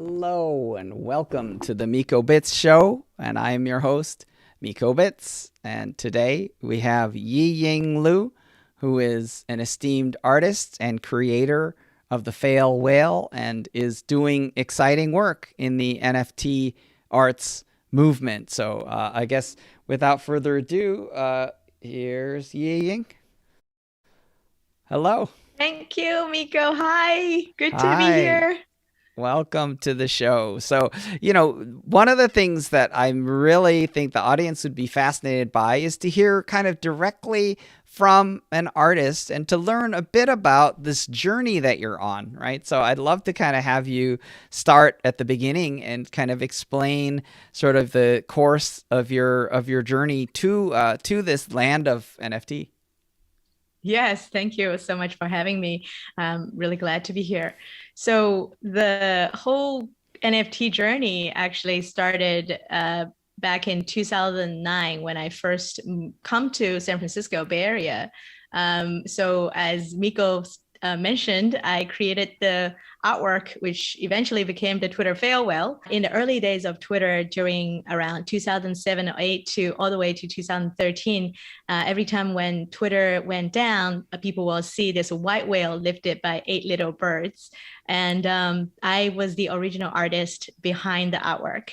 Hello and welcome to the Miko Bits show, and I am your host, Miko Bits. And today we have Yiying Lu, who is an esteemed artist and creator of the Fail Whale and is doing exciting work in the NFT arts movement. So I guess without further ado, here's Yiying. Hello. Thank you, Miko. Hi, good to be Hi. here. Welcome to the show. So, one of the things that I really think the audience would be fascinated by is to hear kind of directly from an artist and to learn a bit about this journey that you're on, right? So, I'd love to kind of have you start at the beginning and kind of explain sort of the course of your journey to this land of NFT. Yes, thank you so much for having me. I'm really glad to be here. So, the whole NFT journey actually started back in 2009 when I first come to San Francisco Bay Area. So, as Miko mentioned, I created the artwork, which eventually became the Twitter farewell. In the early days of Twitter, during around 2007 or 8 to all the way to 2013, every time when Twitter went down, people will see this white whale lifted by eight little birds. And I was the original artist behind the artwork.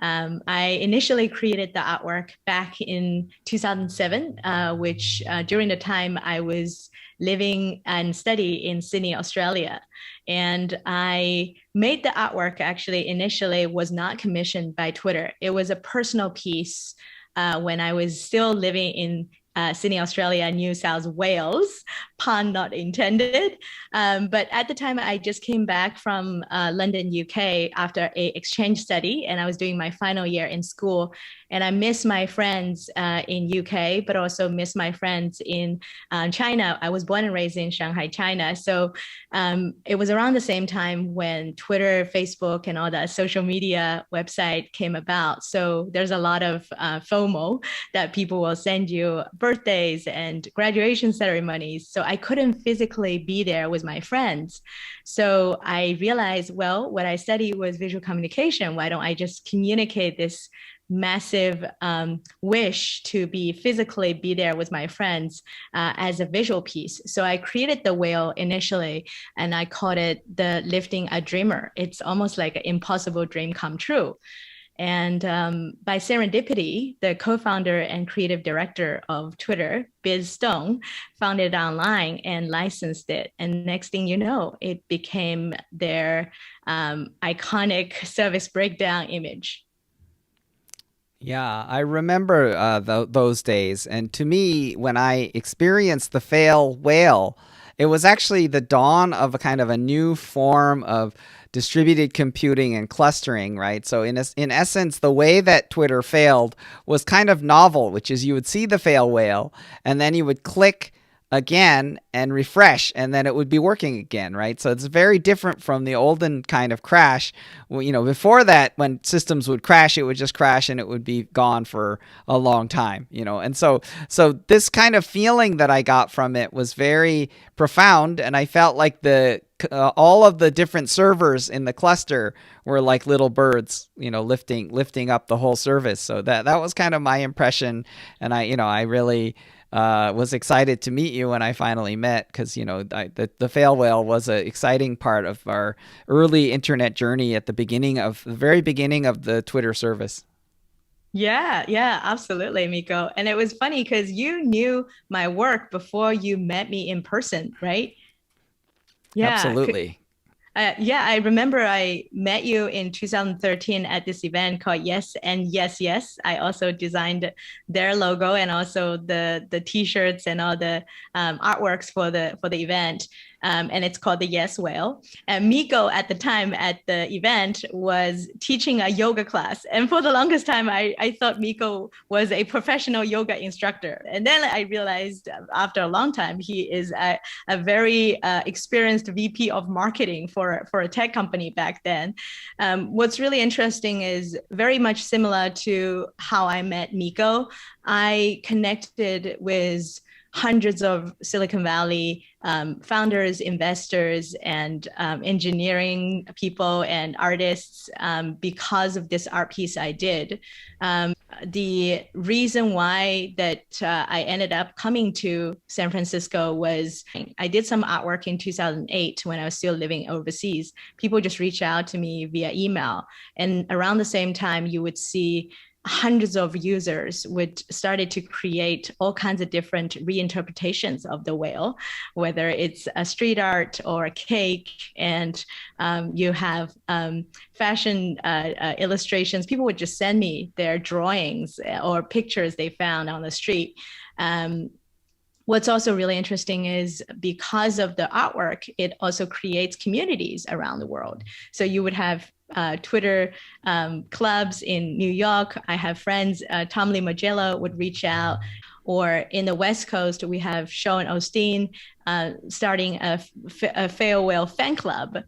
I initially created the artwork back in 2007, which during the time I was living and study in Sydney, Australia. And I made the artwork actually initially was not commissioned by Twitter. It was a personal piece when I was still living in Sydney, Australia, New South Wales, pun not intended. But at the time, I just came back from London, UK after a exchange study, and I was doing my final year in school. And I miss my friends in UK, but also miss my friends in China. I was born and raised in Shanghai, China. So it was around the same time when Twitter, Facebook, and all that social media website came about. So there's a lot of FOMO that people will send you birthdays and graduation ceremonies. So I couldn't physically be there with my friends. So I realized, well, what I studied was visual communication. Why don't I just communicate this massive wish to be physically be there with my friends as a visual piece. So I created the whale initially and I called it the lifting a dreamer. It's almost like an impossible dream come true. And by serendipity, the co-founder and creative director of Twitter, Biz Stone, found it online and licensed it. And next thing you know, it became their iconic service breakdown image. Yeah, I remember those days. And to me, when I experienced the fail whale, it was actually the dawn of a kind of a new form of distributed computing and clustering, right? So in essence, the way that Twitter failed was kind of novel, which is you would see the fail whale and then you would click again and refresh and then it would be working again, right? So it's very different from the olden kind of crash. Well, before that, when systems would crash, it would just crash and it would be gone for a long time, and so this kind of feeling that I got from it was very profound, and I felt like the all of the different servers in the cluster were like little birds, lifting up the whole service. So that was kind of my impression, and I really was excited to meet you when I finally met, because the fail whale was an exciting part of our early internet journey at the very beginning of the Twitter service. Yeah, yeah, absolutely, Miko. And it was funny because you knew my work before you met me in person, right? Yeah. Absolutely. Yeah, I remember I met you in 2013 at this event called Yes and Yes Yes. I also designed their logo and also the t-shirts and all the artworks for the event. And it's called the Yes Whale. And Miko at the time at the event was teaching a yoga class. And for the longest time, I thought Miko was a professional yoga instructor. And then I realized after a long time, he is a very experienced VP of marketing for a tech company back then. What's really interesting is very much similar to how I met Miko. I connected with hundreds of Silicon Valley founders, investors, and engineering people and artists because of this art piece I did. The reason why that I ended up coming to San Francisco was I did some artwork in 2008 when I was still living overseas. People just reach out to me via email. And around the same time, you would see hundreds of users would started to create all kinds of different reinterpretations of the whale, whether it's a street art or a cake, and you have fashion illustrations. People would just send me their drawings or pictures they found on the street. What's also really interesting is because of the artwork, it also creates communities around the world. So you would have Twitter clubs in New York. I have friends, Tom Lee Magello would reach out. Or in the West Coast, we have Sean Osteen starting a fail whale fan club.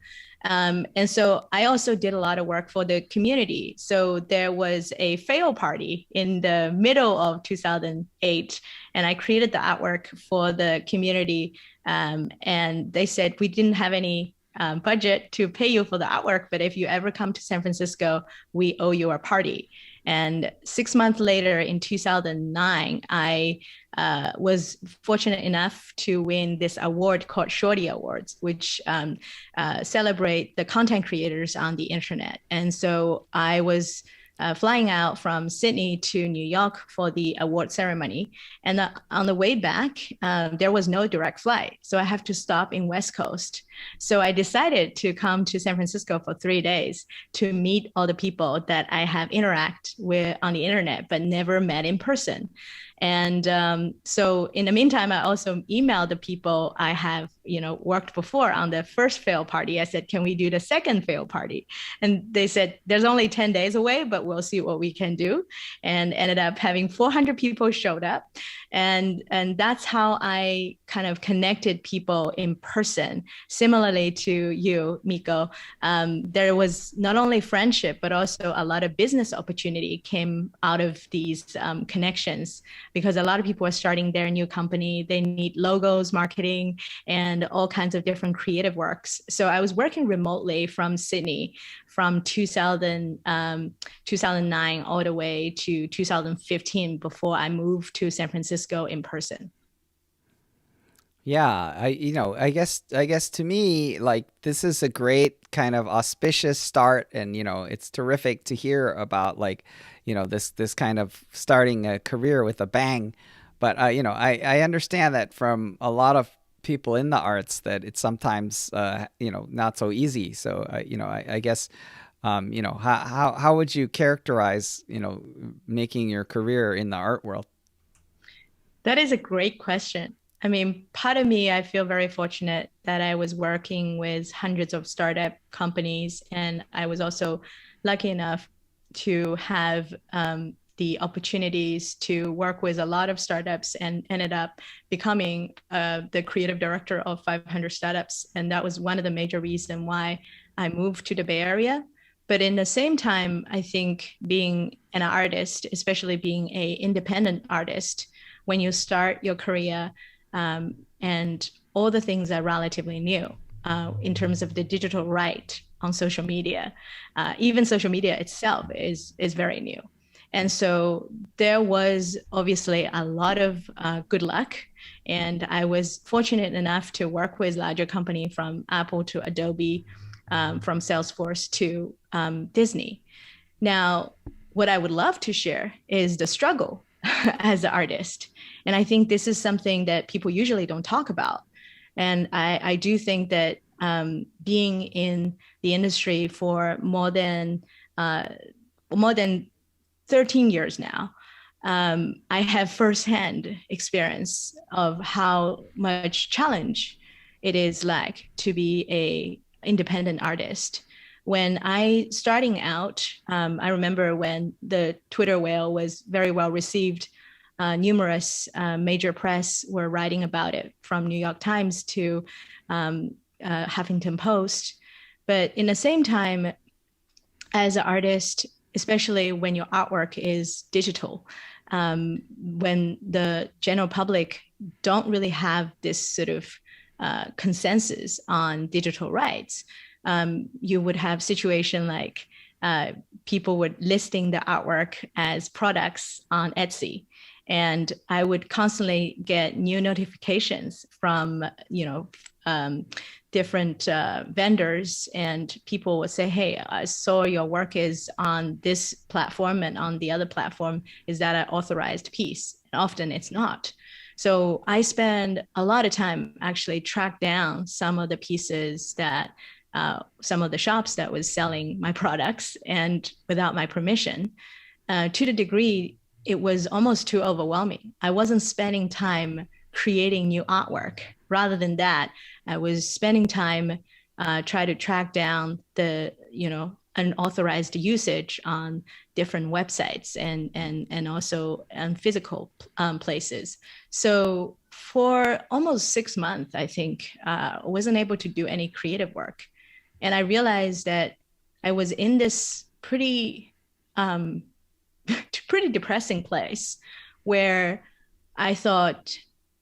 And so I also did a lot of work for the community. So there was a fail party in the middle of 2008, and I created the artwork for the community. And they said, we didn't have any budget to pay you for the artwork, but if you ever come to San Francisco, we owe you a party. And 6 months later, in 2009, I was fortunate enough to win this award called Shorty Awards, which celebrate the content creators on the internet. And so I was flying out from Sydney to New York for the award ceremony. And on the way back, there was no direct flight. So I have to stop in West Coast. So I decided to come to San Francisco for 3 days to meet all the people that I have interact with on the internet, but never met in person. And so in the meantime, I also emailed the people I have, worked before on the first fail party. I said, can we do the second fail party? And they said, there's only 10 days away, but we'll see what we can do. And ended up having 400 people showed up. And that's how I kind of connected people in person. Similarly to you, Miko, there was not only friendship, but also a lot of business opportunity came out of these connections, because a lot of people are starting their new company. They need logos, marketing, and all kinds of different creative works. So I was working remotely from Sydney from 2009 all the way to 2015 before I moved to San Francisco in person. Yeah, I guess to me, like, this is a great kind of auspicious start, and it's terrific to hear about, like, this kind of starting a career with a bang. But I understand that from a lot of people in the arts that it's sometimes not so easy. So I guess how would you characterize making your career in the art world? That is a great question. I mean, part of me, I feel very fortunate that I was working with hundreds of startup companies. And I was also lucky enough to have the opportunities to work with a lot of startups and ended up becoming the creative director of 500 startups. And that was one of the major reasons why I moved to the Bay Area. But in the same time, I think being an artist, especially being an independent artist, when you start your career, and all the things are relatively new in terms of the digital right on social media. Even social media itself is very new. And so there was obviously a lot of good luck. And I was fortunate enough to work with larger company from Apple to Adobe, from Salesforce to Disney. Now, what I would love to share is the struggle as an artist. And I think this is something that people usually don't talk about. And I do think that being in the industry for more than 13 years now, I have firsthand experience of how much challenge it is like to be a independent artist. When I starting out, I remember when the Twitter whale was very well received. Numerous major press were writing about it, from New York Times to Huffington Post. But in the same time, as an artist, especially when your artwork is digital, when the general public don't really have this sort of consensus on digital rights. You would have situation like people would listing the artwork as products on Etsy. And I would constantly get new notifications from, different vendors, and people would say, hey, I saw your work is on this platform and on the other platform. Is that an authorized piece? And often it's not. So I spend a lot of time actually track down some of the pieces that some of the shops that was selling my products and without my permission, to the degree it was almost too overwhelming. I wasn't spending time creating new artwork. Rather than that, I was spending time trying to track down the, unauthorized usage on different websites and also on physical places. So for almost 6 months, I think, I wasn't able to do any creative work. And I realized that I was in this pretty depressing place where I thought,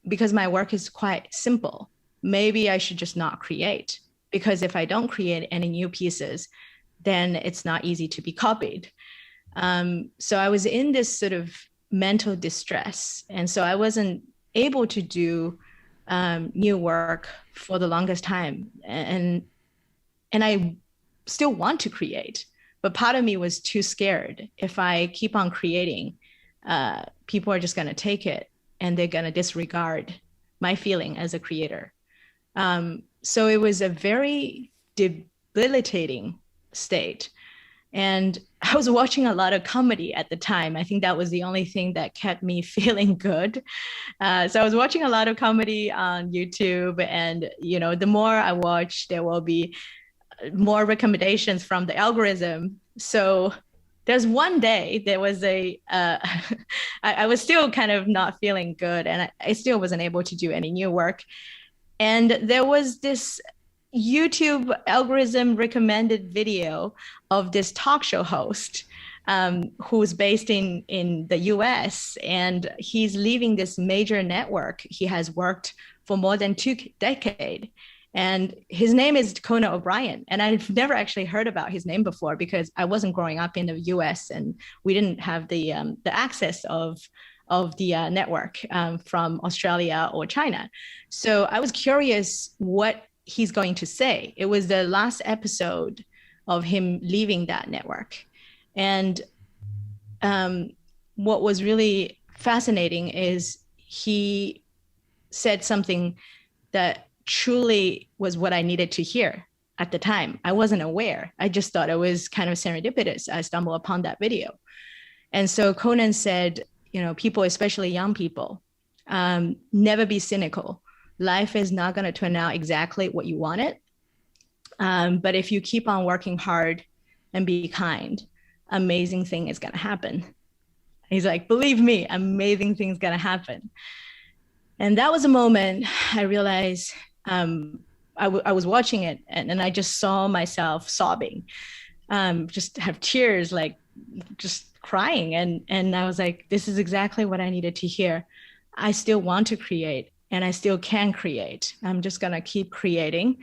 because my work is quite simple, maybe I should just not create. Because if I don't create any new pieces, then it's not easy to be copied. So I was in this sort of mental distress. And so I wasn't able to do new work for the longest time. And I still want to create, but part of me was too scared. If I keep on creating, people are just going to take it and they're going to disregard my feeling as a creator. So it was a very debilitating state. And I was watching a lot of comedy at the time. I think that was the only thing that kept me feeling good. So I was watching a lot of comedy on YouTube, and the more I watch, there will be more recommendations from the algorithm. So there's one day there was I was still kind of not feeling good, and I still wasn't able to do any new work. And there was this YouTube algorithm recommended video of this talk show host who's based in the US, and he's leaving this major network. He has worked for more than 2 decades. And his name is Conan O'Brien. And I've never actually heard about his name before because I wasn't growing up in the US and we didn't have the access of the network from Australia or China. So I was curious what he's going to say. It was the last episode of him leaving that network. And what was really fascinating is he said something that truly was what I needed to hear at the time. I wasn't aware. I just thought it was kind of serendipitous. I stumbled upon that video. And so Conan said, people, especially young people, never be cynical. Life is not going to turn out exactly what you want it. But if you keep on working hard and be kind, amazing thing is going to happen. He's like, believe me, amazing thing's going to happen. And that was a moment I realized I was watching it and I just saw myself sobbing, just have tears, like just crying. And I was like, this is exactly what I needed to hear. I still want to create and I still can create. I'm just going to keep creating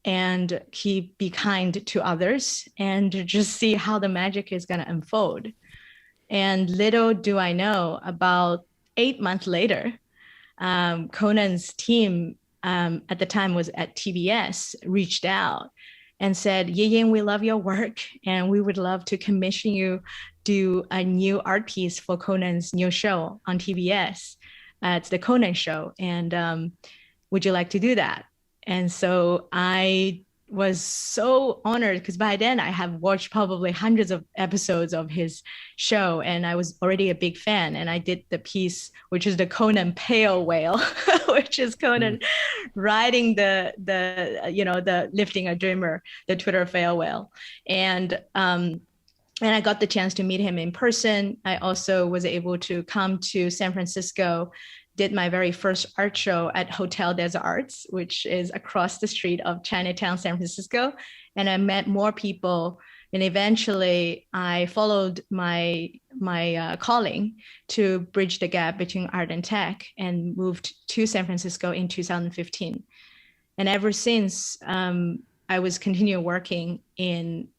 and be kind to others and just see how the magic is going to unfold. And little do I know, about 8 months later, Conan's team at the time was at TBS, reached out and said, Yiying, we love your work and we would love to commission you do a new art piece for Conan's new show on TBS. It's the Conan show. And would you like to do that? And so I was so honored because by then I have watched probably hundreds of episodes of his show and I was already a big fan. And I did the piece, which is the Conan pale whale, which is Conan riding the lifting a dreamer, the Twitter fail whale. And I got the chance to meet him in person. I also was able to come to San Francisco, did my very first art show at Hotel des Arts, which is across the street of Chinatown, San Francisco. And I met more people And eventually I followed my calling to bridge the gap between art and tech and moved to San Francisco in 2015. And ever since, I was continuing working in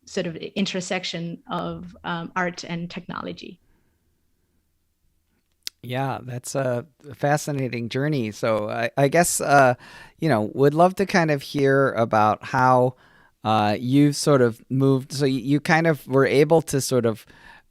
sort of the intersection of art and technology. Yeah, that's a fascinating journey. So I guess would love to kind of hear about how you've sort of moved. So you kind of were able to sort of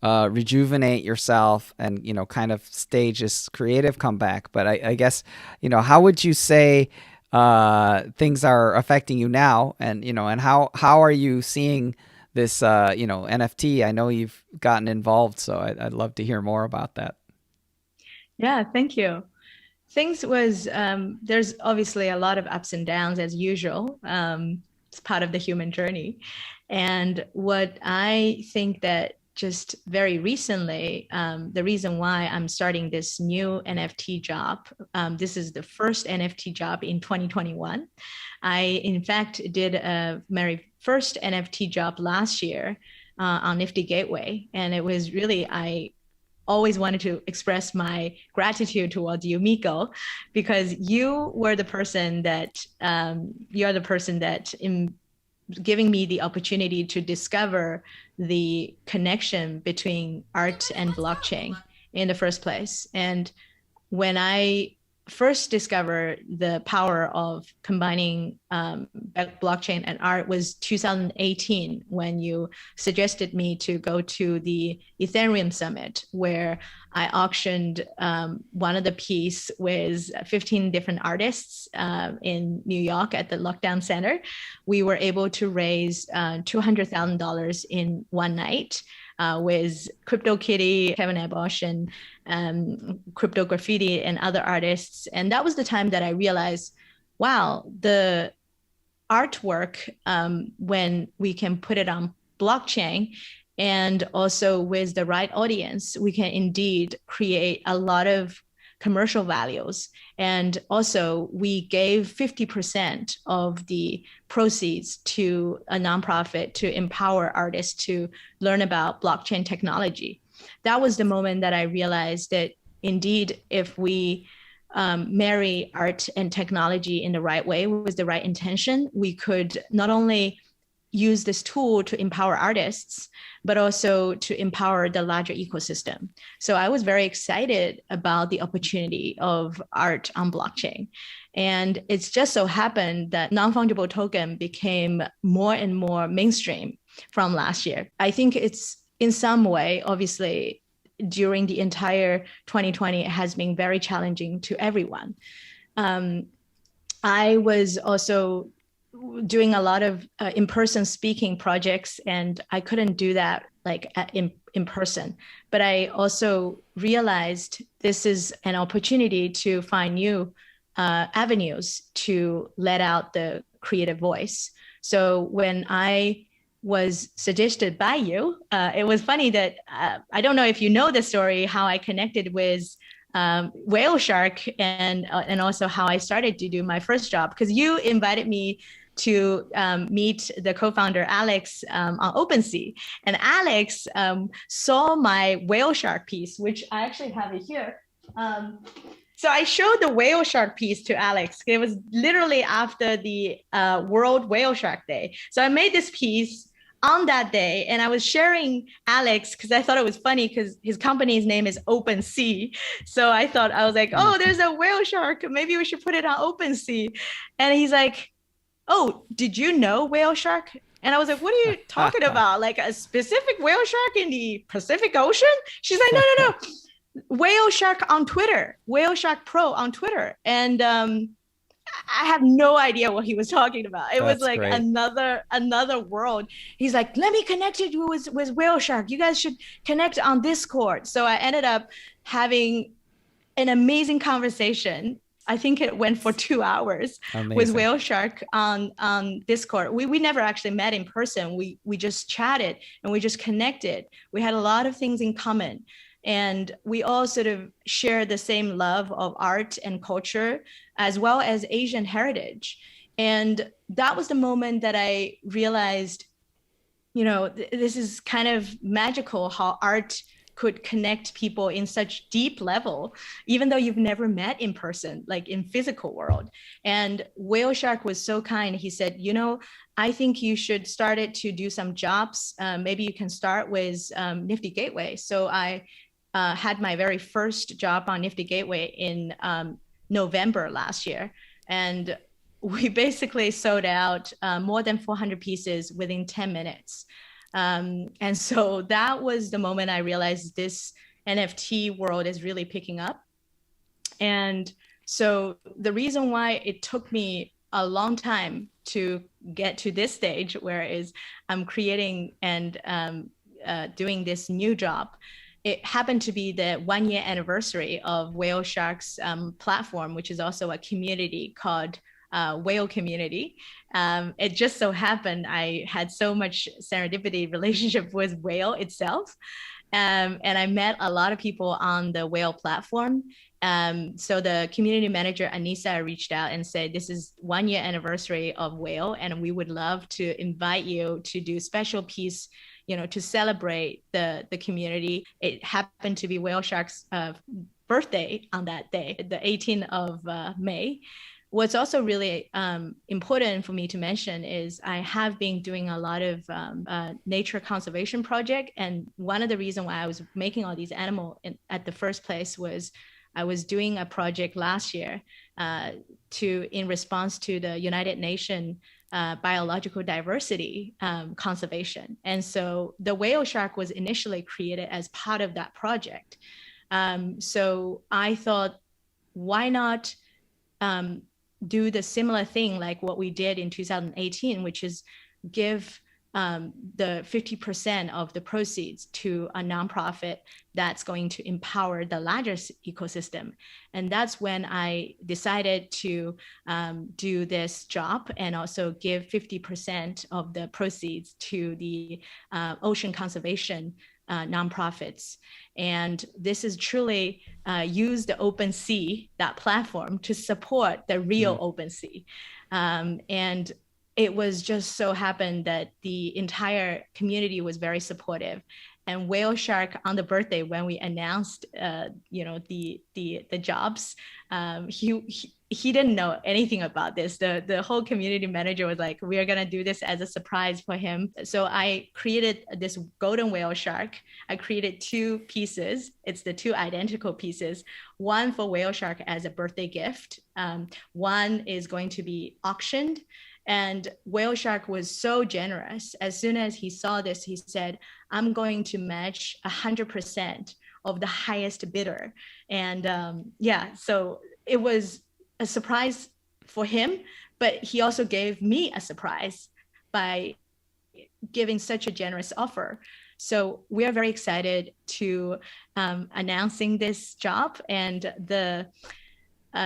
rejuvenate yourself and kind of stage this creative comeback. But I guess how would you say things are affecting you now, and and how are you seeing this NFT? I know you've gotten involved, so I'd love to hear more about that. Yeah, thank you. Things was there's obviously a lot of ups and downs as usual. It's part of the human journey. And what I think that just very recently, the reason why I'm starting this new NFT job, this is the first NFT job in 2021. I, in fact, did a very first NFT job last year on Nifty Gateway. And it was really, I always wanted to express my gratitude towards you, Miko, because you were the person that you're the person that in giving me the opportunity to discover the connection between art and blockchain in the first place. And when I first discovered the power of combining blockchain and art was 2018 when you suggested me to go to the Ethereum Summit, where I auctioned one of the piece with 15 different artists in New York at the Lockdown Center. We were able to raise $200,000 in one night with Crypto Kitty, Kevin Abosh, and Crypto Graffiti and other artists. And that was the time that I realized, wow, the artwork, when we can put it on blockchain and also with the right audience, we can indeed create a lot of commercial values. And also we gave 50% of the proceeds to a nonprofit to empower artists to learn about blockchain technology. That was the moment that I realized that indeed, if we marry art and technology in the right way with the right intention, we could not only use this tool to empower artists, but also to empower the larger ecosystem. So I was very excited about the opportunity of art on blockchain. And it's just so happened that non-fungible token became more and more mainstream from last year. I think it's in some way, obviously, during the entire 2020, it has been very challenging to everyone. I was also doing a lot of in-person speaking projects, and I couldn't do that like in person. But I also realized this is an opportunity to find new avenues to let out the creative voice. So when I was suggested by you, it was funny that I don't know if you know the story, how I connected with WhaleShark and also how I started to do my first job, because you invited me to meet the co-founder Alex on Opensea. And Alex saw my WhaleShark piece, which I actually have it here. So I showed the WhaleShark piece to Alex. It was literally after the World WhaleShark Day. So I made this piece on that day, and I was sharing Alex because I thought it was funny because his company's name is Opensea. So I thought, I was like, oh, there's a whale shark. Maybe we should put it on Opensea. And he's like, oh, did you know WhaleShark? And I was like, what are you talking about? Like a specific whale shark in the Pacific Ocean? She's like, no. WhaleShark on Twitter, WhaleShark Pro on Twitter. And I have no idea what he was talking about. It was like great. another world. He's like, let me connect you with WhaleShark. You guys should connect on Discord. So I ended up having an amazing conversation. I think it went for 2 hours. Amazing. With WhaleShark on Discord. We never actually met in person. We just chatted and we just connected. We had a lot of things in common. And we all sort of share the same love of art and culture, as well as Asian heritage. And that was the moment that I realized this is kind of magical how art could connect people in such deep level, even though you've never met in person, like in physical world. And WhaleShark was so kind. He said, I think you should start it to do some jobs. Maybe you can start with Nifty Gateway. So I had my very first job on Nifty Gateway in November last year. And we basically sold out more than 400 pieces within 10 minutes. And so that was the moment I realized this NFT world is really picking up. And so the reason why it took me a long time to get to this stage, where is I'm creating and doing this new job. It happened to be the 1 year anniversary of WhaleShark's platform, which is also a community called whale community. It just so happened I had so much serendipity relationship with whale itself. And I met a lot of people on the whale platform. So the community manager, Anissa, reached out and said, this is 1 year anniversary of whale, and we would love to invite you to do special piece, to celebrate the community. It happened to be WhaleShark's birthday on that day, the 18th of May. What's also really important for me to mention is I have been doing a lot of nature conservation project. And one of the reasons why I was making all these animals at the first place was I was doing a project last year in response to the United Nations biological diversity conservation. And so the whale shark was initially created as part of that project. So I thought, why not do the similar thing like what we did in 2018, which is give the 50% of the proceeds to a nonprofit that's going to empower the larger ecosystem. And that's when I decided to do this job and also give 50% of the proceeds to the ocean conservation nonprofits. And this is truly use the Opensea, that platform, to support the real Opensea. And it was just so happened that the entire community was very supportive. And WhaleShark on the birthday, when we announced, the jobs, he didn't know anything about this. The whole community manager was like, we are gonna do this as a surprise for him. So I created this golden whale shark. I created 2 pieces. It's the 2 identical pieces. One for WhaleShark as a birthday gift. One is going to be auctioned. And WhaleShark was so generous. As soon as he saw this, he said, I'm going to match 100% of the highest bidder. And so it was a surprise for him, but he also gave me a surprise by giving such a generous offer. So we are very excited to announcing this job, and the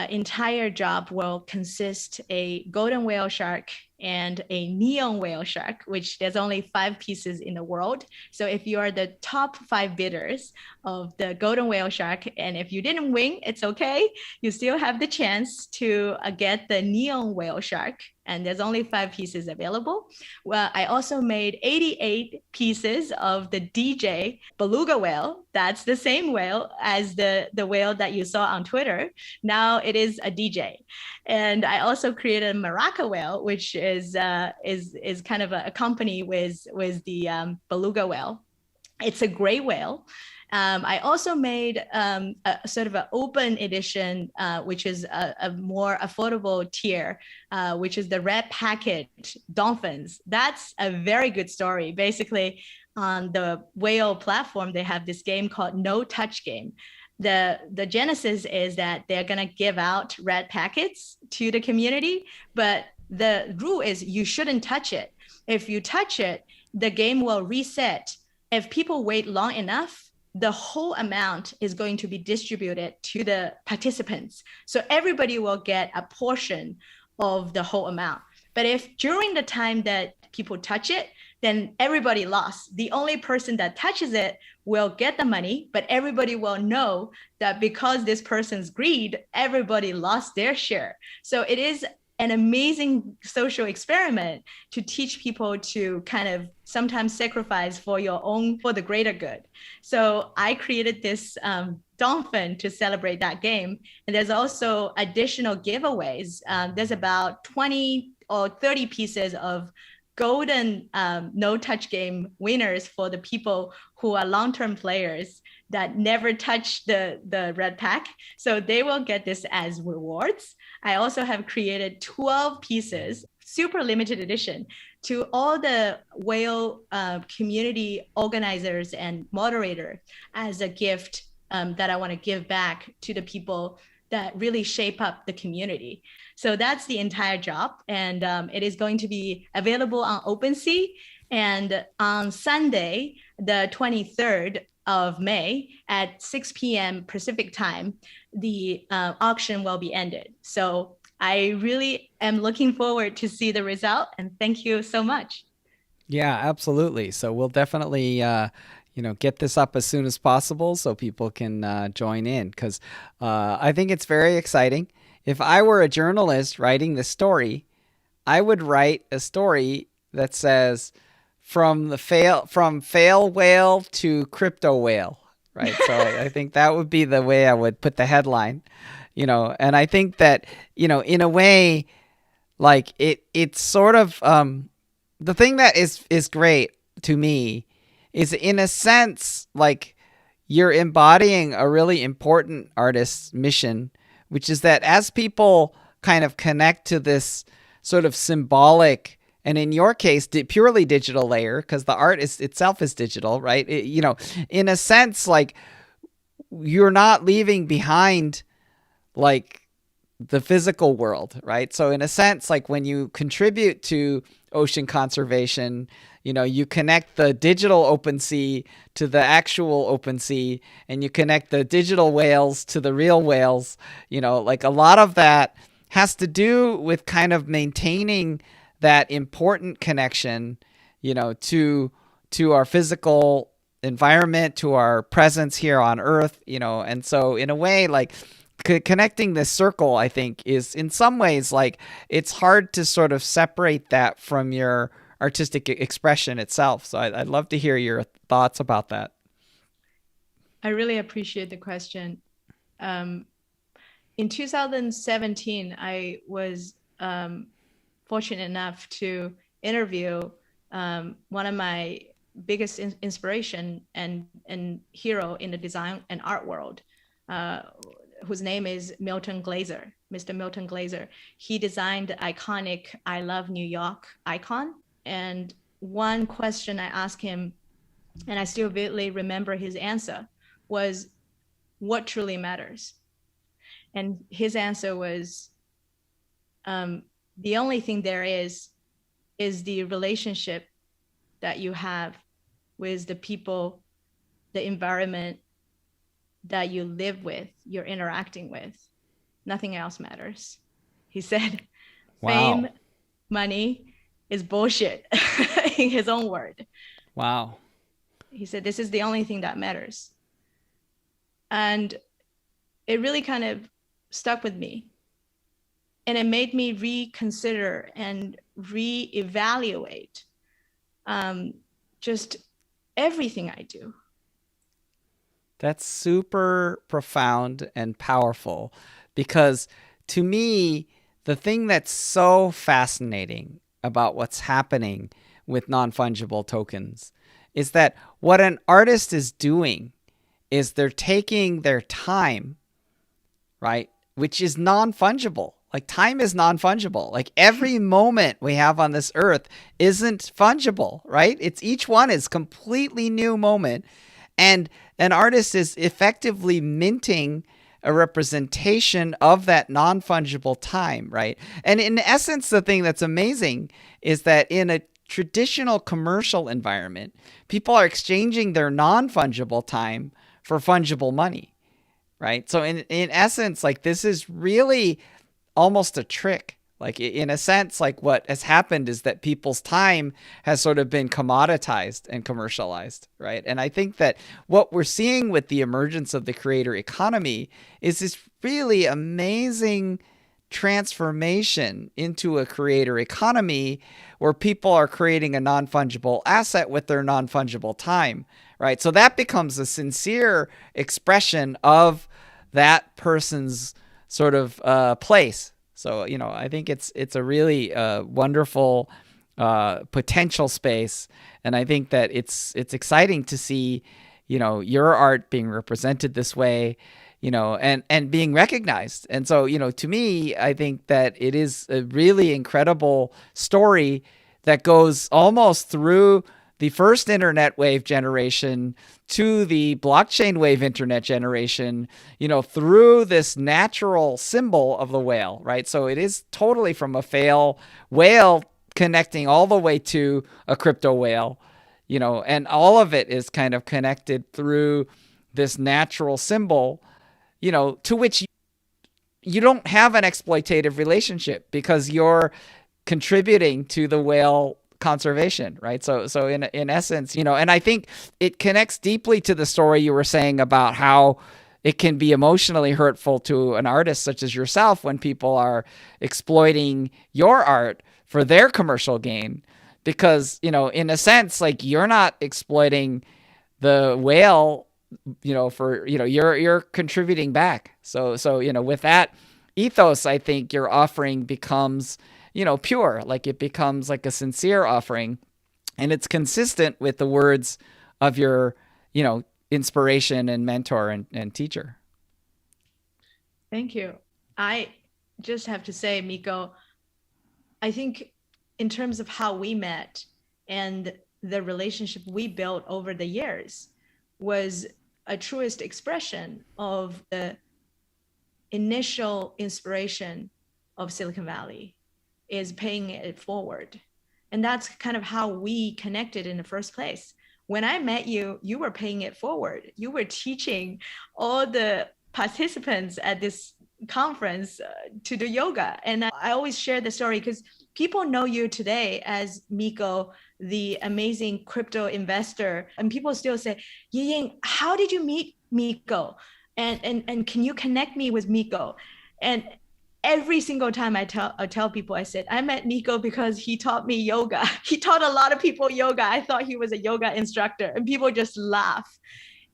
entire job will consist a golden whale shark and a neon whale shark, which there's only 5 pieces in the world. So if you are the top 5 bidders of the golden whale shark, and if you didn't win, it's okay. You still have the chance to get the neon whale shark. And there's only 5 pieces available. Well, I also made 88 pieces of the DJ beluga whale. That's the same whale as the whale that you saw on Twitter. Now it is a DJ. And I also created a maraca whale, which is kind of a company with the beluga whale. It's a gray whale. I also made a sort of an open edition, which is a more affordable tier, which is the red packet dolphins. That's a very good story. Basically, on the whale platform, they have this game called No Touch Game. The genesis is that they're going to give out red packets to the community, but the rule is you shouldn't touch it. If you touch it, the game will reset. If people wait long enough, the whole amount is going to be distributed to the participants. So everybody will get a portion of the whole amount. But if during the time that people touch it, then everybody lost. The only person that touches it will get the money, but everybody will know that because this person's greed, everybody lost their share. So it is an amazing social experiment to teach people to kind of sometimes sacrifice for the greater good. So I created this dolphin to celebrate that game. And there's also additional giveaways. There's about 20 or 30 pieces of golden no touch game winners for the people who are long-term players that never touch the red pack. So they will get this as rewards. I also have created 12 pieces, super limited edition, to all the whale community organizers and moderators as a gift that I want to give back to the people that really shape up the community. So that's the entire job. And it is going to be available on Opensea. And on Sunday, the 23rd of May at 6 p.m. Pacific time, the auction will be ended. So I really am looking forward to see the result. And thank you so much. Yeah, absolutely. So we'll definitely, get this up as soon as possible so people can join in, because I think it's very exciting. If I were a journalist writing this story, I would write a story that says from fail whale to crypto whale, right? So I think that would be the way I would put the headline, and I think that, in a way, like it's sort of the thing that is great to me is, in a sense, like you're embodying a really important artist's mission, which is that as people kind of connect to this sort of symbolic, and in your case, purely digital layer, because the art itself is digital, right? In a sense, like you're not leaving behind like the physical world, right? So in a sense, like when you contribute to ocean conservation, you connect the digital open sea to the actual open sea, and you connect the digital whales to the real whales. Like a lot of that has to do with kind of maintaining that important connection, to our physical environment, to our presence here on Earth, and so in a way, like connecting this circle, I think, is in some ways like it's hard to sort of separate that from your artistic expression itself. So I'd love to hear your thoughts about that. I really appreciate the question. In 2017, I was fortunate enough to interview one of my biggest inspiration and hero in the design and art world, whose name is Milton Glaser, Mr. Milton Glaser. He designed the iconic I Love New York icon. And one question I asked him, and I still vividly remember his answer, was, what truly matters? And his answer was, the only thing there is the relationship that you have with the people, the environment that you live with, you're interacting with. Nothing else matters. He said, Wow. Fame, money is bullshit, in his own word. Wow. He said, this is the only thing that matters. And it really kind of stuck with me. And it made me reconsider and reevaluate just everything I do. That's super profound and powerful, because to me, the thing that's so fascinating about what's happening with non-fungible tokens is that what an artist is doing is they're taking their time, right? Which is non-fungible. Like time is non-fungible. Like every moment we have on this earth isn't fungible, right? Each one is completely new moment. And an artist is effectively minting a representation of that non-fungible time, right? And in essence, the thing that's amazing is that in a traditional commercial environment, people are exchanging their non-fungible time for fungible money, right? So in essence, like this is really almost a trick. Like in a sense, like what has happened is that people's time has sort of been commoditized and commercialized, right? And I think that what we're seeing with the emergence of the creator economy is this really amazing transformation into a creator economy where people are creating a non-fungible asset with their non-fungible time, right? So that becomes a sincere expression of that person's sort of place. So I think it's a really wonderful potential space, and I think that it's exciting to see your art being represented this way, and being recognized. And so, to me, I think that it is a really incredible story that goes almost through the first internet wave generation to the blockchain wave internet generation, through this natural symbol of the whale, right? So it is totally from a fail whale connecting all the way to a crypto whale, and all of it is kind of connected through this natural symbol, to which you don't have an exploitative relationship because you're contributing to the whale conservation, right? So in essence, and I think it connects deeply to the story you were saying about how it can be emotionally hurtful to an artist such as yourself when people are exploiting your art for their commercial gain, because in a sense, like, you're not exploiting the whale, for you're contributing back. So with that ethos, I think your offering becomes pure, like it becomes like a sincere offering, and it's consistent with the words of your inspiration and mentor and teacher. Thank you. I just have to say, Miko, I think in terms of how we met and the relationship we built over the years was a truest expression of the initial inspiration of Silicon Valley, is paying it forward. And that's kind of how we connected in the first place. When I met you, you were paying it forward. You were teaching all the participants at this conference to do yoga. And I always share the story because people know you today as Miko, the amazing crypto investor. And people still say, Yiying, how did you meet Miko? And can you connect me with Miko? And every single time I tell people, I said, I met Miko because he taught me yoga. He taught a lot of people yoga. I thought he was a yoga instructor, and people just laugh.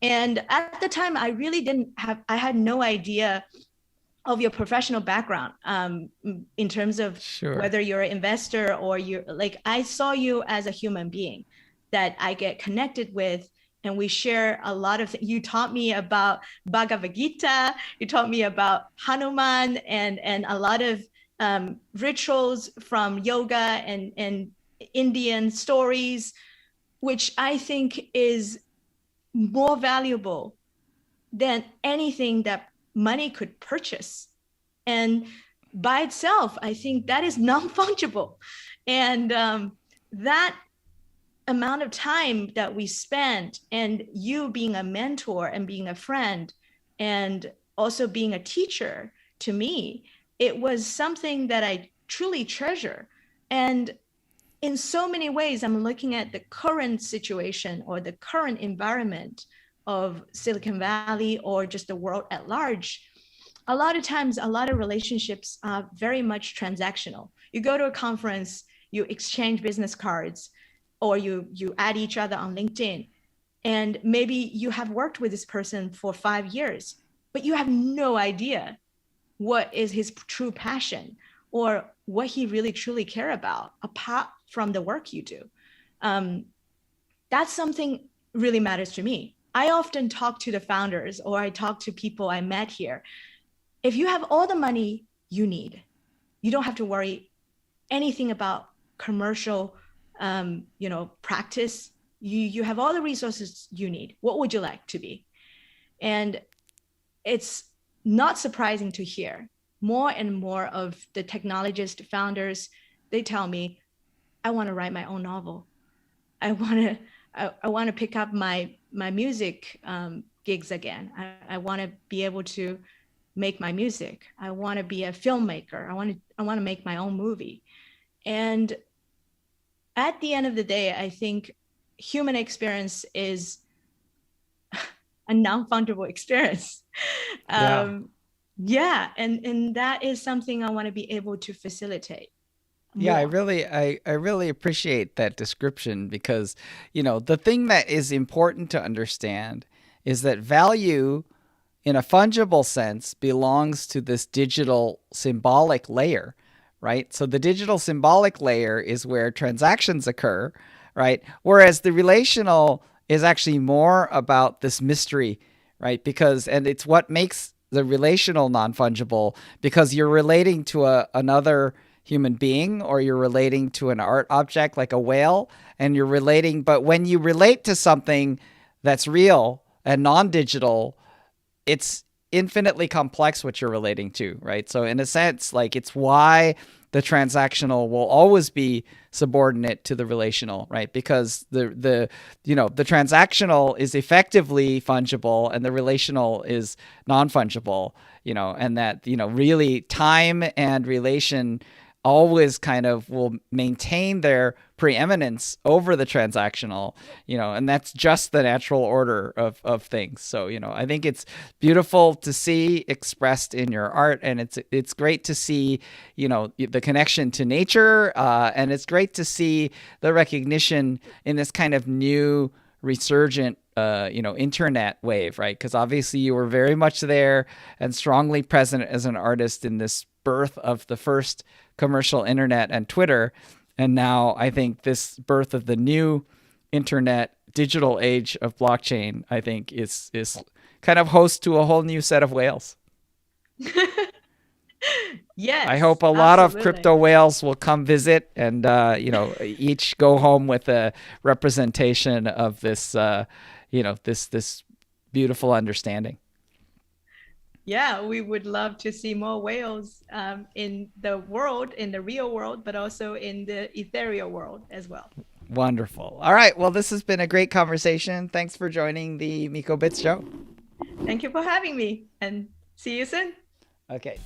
And at the time, I really I had no idea of your professional background, in terms of Sure. whether you're an investor or I saw you as a human being that I get connected with, and we share a lot of you taught me about Bhagavad Gita, you taught me about Hanuman, and a lot of rituals from yoga and Indian stories, which I think is more valuable than anything that money could purchase. And by itself, I think that is non-fungible. And that amount of time that we spent, and you being a mentor and being a friend and also being a teacher to me, it was something that I truly treasure. And in so many ways, I'm looking at the current situation or the current environment of Silicon Valley or just the world at large. A lot of times, a lot of relationships are very much transactional. You go to a conference, you exchange business cards, or you add each other on LinkedIn, and maybe you have worked with this person for 5 years, but you have no idea what is his true passion or what he really truly care about apart from the work you do. That's something really matters to me. I often talk to the founders, or I talk to people I met here. If you have all the money you need, you don't have to worry anything about commercial practice. You have all the resources you need. What would you like to be? And it's not surprising to hear more and more of the technologist founders. They tell me, I want to write my own novel. I want to pick up my music gigs again. I want to be able to make my music. I want to be a filmmaker. I want to make my own movie. And at the end of the day, I think human experience is a non-fungible experience. Yeah. Yeah, and that is something I want to be able to facilitate Yeah, more. I really appreciate that description because, the thing that is important to understand is that value in a fungible sense belongs to this digital symbolic layer, right? So the digital symbolic layer is where transactions occur, right? Whereas the relational is actually more about this mystery, right? And it's what makes the relational non-fungible because you're relating to another human being or you're relating to an art object like a whale and you're relating, but when you relate to something that's real and non-digital, it's infinitely complex what you're relating to, right? So in a sense, like it's why the transactional will always be subordinate to the relational, right? Because the transactional is effectively fungible and the relational is non-fungible, and that, really time and relation always kind of will maintain their preeminence over the transactional, and that's just the natural order of things. So, I think it's beautiful to see expressed in your art, and it's great to see, the connection to nature, and it's great to see the recognition in this kind of new resurgent internet wave, right? Because obviously you were very much there and strongly present as an artist in this birth of the first commercial internet and Twitter. And now I think this birth of the new internet digital age of blockchain, I think is kind of host to a whole new set of whales. I hope Yes, a lot of absolutely. crypto whales will come visit and each go home with a representation of this this beautiful understanding. Yeah, we would love to see more whales in the world, in the real world, but also in the ethereal world as well. Wonderful. All right. Well, this has been a great conversation. Thanks for joining the Miko Bits show. Thank you for having me and see you soon. Okay.